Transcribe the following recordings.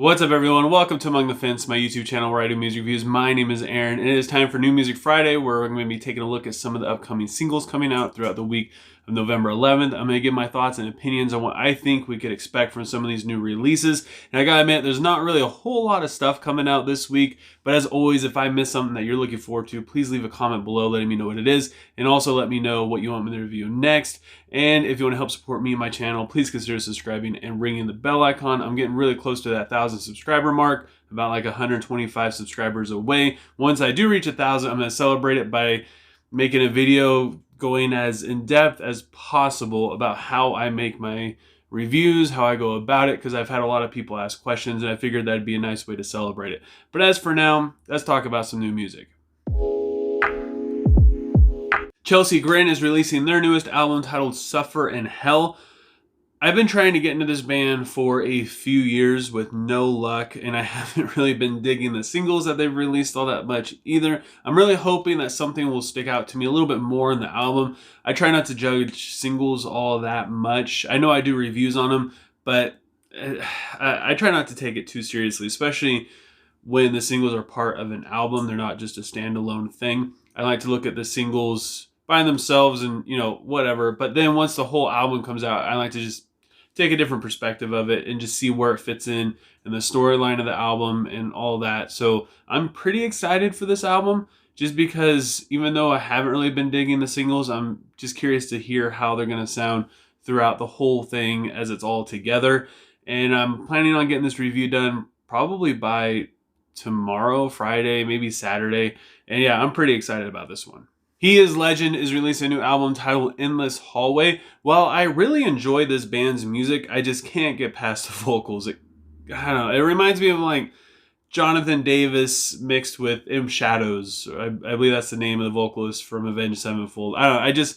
What's up, everyone? Welcome to Among the Fence, my YouTube channel where I do music reviews. My name is Aaron, and it is time for New Music Friday, where we're going to be taking a look at some of the upcoming singles coming out throughout the week of November 11th. I'm going to give my thoughts and opinions on what I think we could expect from some of these new releases. And I gotta admit, there's not really a whole lot of stuff coming out this week, but as always, if I miss something that you're looking forward to, please leave a comment below letting me know what it is, and also let me know what you want me to review next. And if you want to help support me and my channel, please consider subscribing and ringing the bell icon. I'm getting really close to that 1,000 subscriber mark, about like 125 subscribers away. Once I do reach 1,000, I'm going to celebrate it by making a video going as in-depth as possible about how I make my reviews, how I go about it, because I've had a lot of people ask questions, and I figured that'd be a nice way to celebrate it. But as for now, let's talk about some new music. Grin is releasing their newest album titled Suffer in Hell. I've been trying to get into this band for a few years with no luck, and I haven't really been digging the singles that they've released all that much either. I'm really hoping that something will stick out to me a little bit more in the album. I try not to judge singles all that much. I know I do reviews on them, but I try not to take it too seriously, especially when the singles are part of an album. They're not just a standalone thing. I like to look at the singles by themselves and, whatever. But then once the whole album comes out, I like to just take a different perspective of it and just see where it fits in and the storyline of the album and all that. So I'm pretty excited for this album, just because even though I haven't really been digging the singles, I'm just curious to hear how they're going to sound throughout the whole thing as it's all together. And I'm planning on getting this review done probably by tomorrow, Friday, maybe Saturday. And yeah, I'm pretty excited about this one. He Is Legend is releasing a new album titled Endless Hallway. While I really enjoy this band's music, I just can't get past the vocals. I don't know, it reminds me of like Jonathan Davis mixed with M. Shadows. I believe that's the name of the vocalist from Avenged Sevenfold. I don't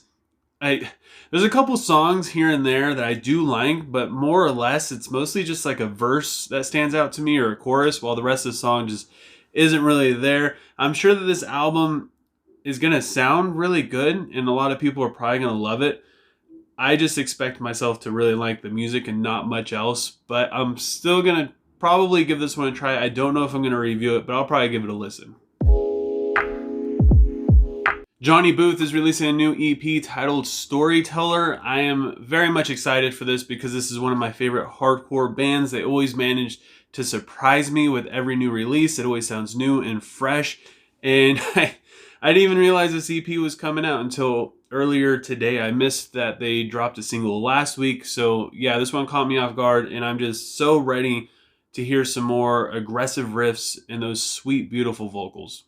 know, there's a couple songs here and there that I do like, but more or less it's mostly just like a verse that stands out to me or a chorus, while the rest of the song just isn't really there. I'm sure that this album is going to sound really good, and a lot of people are probably going to love it. I just expect myself to really like the music and not much else, but I'm still going to probably give this one a try. I don't know if I'm going to review it, but I'll probably give it a listen. Johnny Booth is releasing a new EP titled Storyteller. I am very much excited for this because this is one of my favorite hardcore bands. They always manage to surprise me with every new release. It always sounds new and fresh, and I didn't even realize this EP was coming out until earlier today. I missed that they dropped a single last week. So yeah, this one caught me off guard, and I'm just so ready to hear some more aggressive riffs and those sweet, beautiful vocals.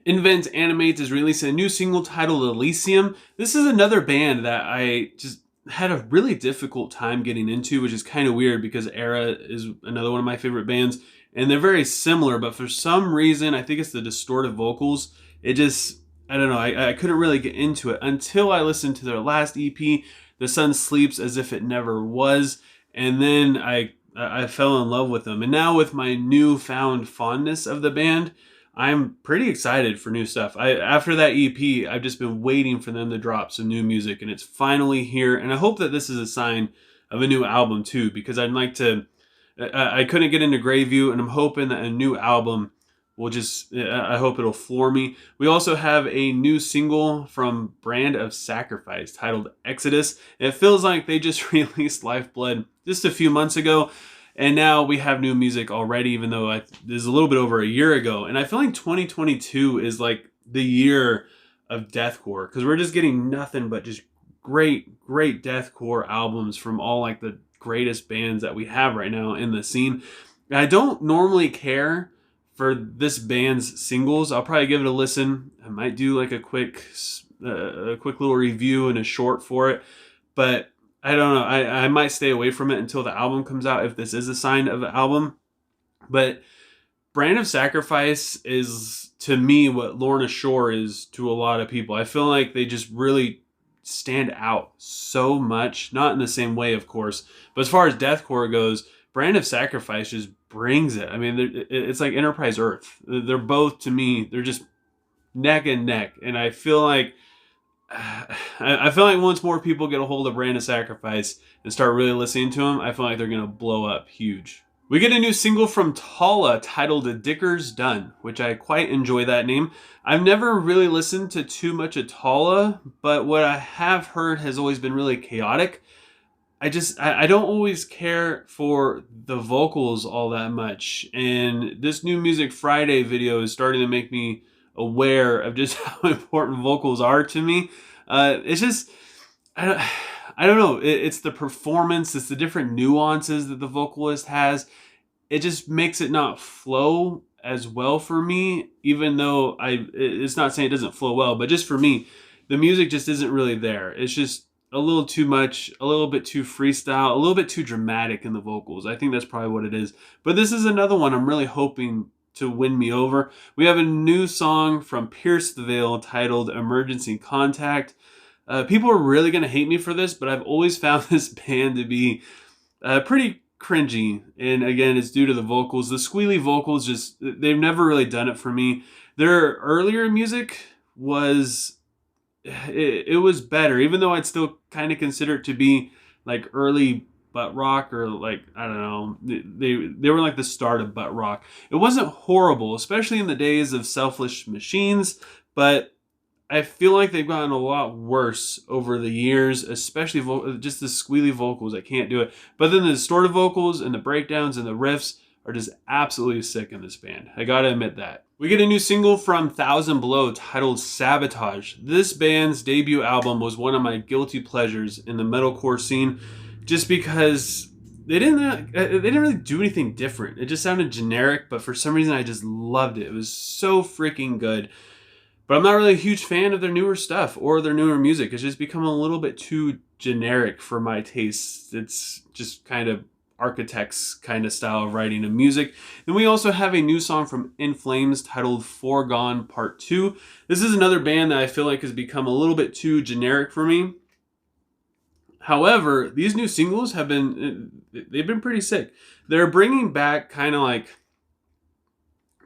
Invent Animate is releasing a new single titled Elysium. This is another band that I just had a really difficult time getting into, which is kind of weird because Era is another one of my favorite bands. And they're very similar, but for some reason, I think it's the distorted vocals. It just, I don't know, I couldn't really get into it until I listened to their last EP, The Sun Sleeps As If It Never Was. And then I fell in love with them. And now with my newfound fondness of the band, I'm pretty excited for new stuff. After that EP, I've just been waiting for them to drop some new music, and it's finally here. And I hope that this is a sign of a new album too, because I'd like to, I couldn't get into Greyview, and I'm hoping that a new album will just, I hope it'll floor me. We also have a new single from Brand of Sacrifice titled Exodus. It feels like they just released Lifeblood just a few months ago, and now we have new music already, even though this is a little bit over a year ago. And I feel like 2022 is like the year of deathcore, because we're just getting nothing but just great deathcore albums from all like the greatest bands that we have right now in the scene. I don't normally care for this band's singles. I'll probably give it a listen. I might do like a quick little review and a short for it, but I don't know. I might stay away from it until the album comes out, if this is a sign of an album. But Brand of Sacrifice is, to me, what Lorna Shore is to a lot of people. I feel like they just really stand out so much, not in the same way, of course, but as far as deathcore goes, Brand of Sacrifice just brings it. I mean, it's like Enterprise Earth. They're both, to me, they're just neck and neck, and I feel like I feel like once more people get a hold of Brand of Sacrifice and start really listening to them, I feel like they're going to blow up huge. We get a new single from Tallah titled Dicker's Done, which I quite enjoy that name. I've never really listened to too much of Tallah, but what I have heard has always been really chaotic. I don't always care for the vocals all that much, and this new Music Friday video is starting to make me aware of just how important vocals are to me. It's just I don't know. It's the performance, it's the different nuances that the vocalist has. It just makes it not flow as well for me, even though it's not saying it doesn't flow well, but just for me, the music just isn't really there. It's just a little too much, a little bit too freestyle, a little bit too dramatic in the vocals. I think that's probably what it is. But this is another one I'm really hoping to win me over. We have a new song from Pierce the Veil titled Emergency Contact. People are really going to hate me for this, but I've always found this band to be pretty cringy. And again, it's due to the vocals. The squealy vocals, just, they've never really done it for me. Their earlier music was... It was better, even though I'd still kind of consider it to be like early butt rock, or like, I don't know, they were like the start of butt rock. It wasn't horrible, especially in the days of Selfish Machines, but I feel like they've gotten a lot worse over the years, especially just the squealy vocals. I can't do it. But then the distorted vocals and the breakdowns and the riffs are just absolutely sick in this band. I gotta admit that. We get a new single from Thousand Below titled Sabotage. This band's debut album was one of my guilty pleasures in the metalcore scene, just because they didn't really do anything different. It just sounded generic, but for some reason I just loved it. It was so freaking good. But I'm not really a huge fan of their newer stuff or their newer music. It's just become a little bit too generic for my tastes. It's just kind of Architects kind of style of writing and music. Then we also have a new song from In Flames titled Forgone Part 2. This is another band that I feel like has become a little bit too generic for me. However, these new singles they've been pretty sick. They're bringing back kind of like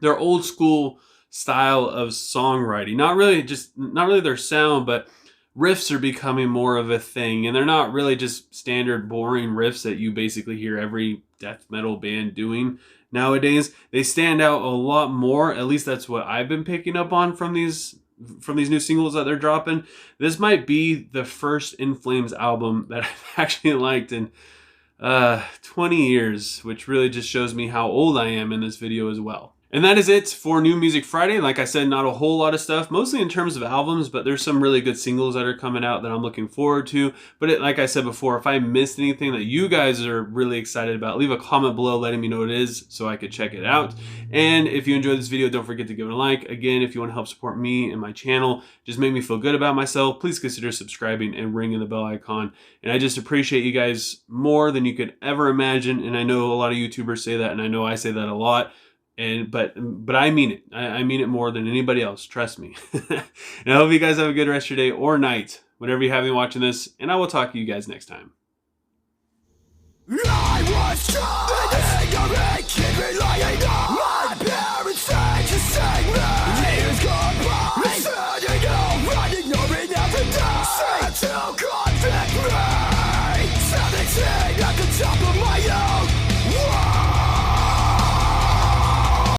their old school style of songwriting. Not really their sound, but riffs are becoming more of a thing, and they're not really just standard boring riffs that you basically hear every death metal band doing nowadays. They stand out a lot more. At least that's what I've been picking up on from these new singles that they're dropping. This might be the first In Flames album that I've actually liked in 20 years, which really just shows me how old I am in this video as well. And that is it for New Music Friday. Like I said, not a whole lot of stuff, mostly in terms of albums, but there's some really good singles that are coming out that I'm looking forward to. But like I said before, if I missed anything that you guys are really excited about, leave a comment below letting me know what it is so I could check it out. And if you enjoyed this video, don't forget to give it a like. Again, if you want to help support me and my channel, just make me feel good about myself, please consider subscribing and ringing the bell icon. And I just appreciate you guys more than you could ever imagine. And I know a lot of YouTubers say that, and I know I say that a lot. But I mean it. I mean it more than anybody else. Trust me. And I hope you guys have a good rest of your day or night, whenever you have me watching this. And I will talk to you guys next time. I was trying to make it lying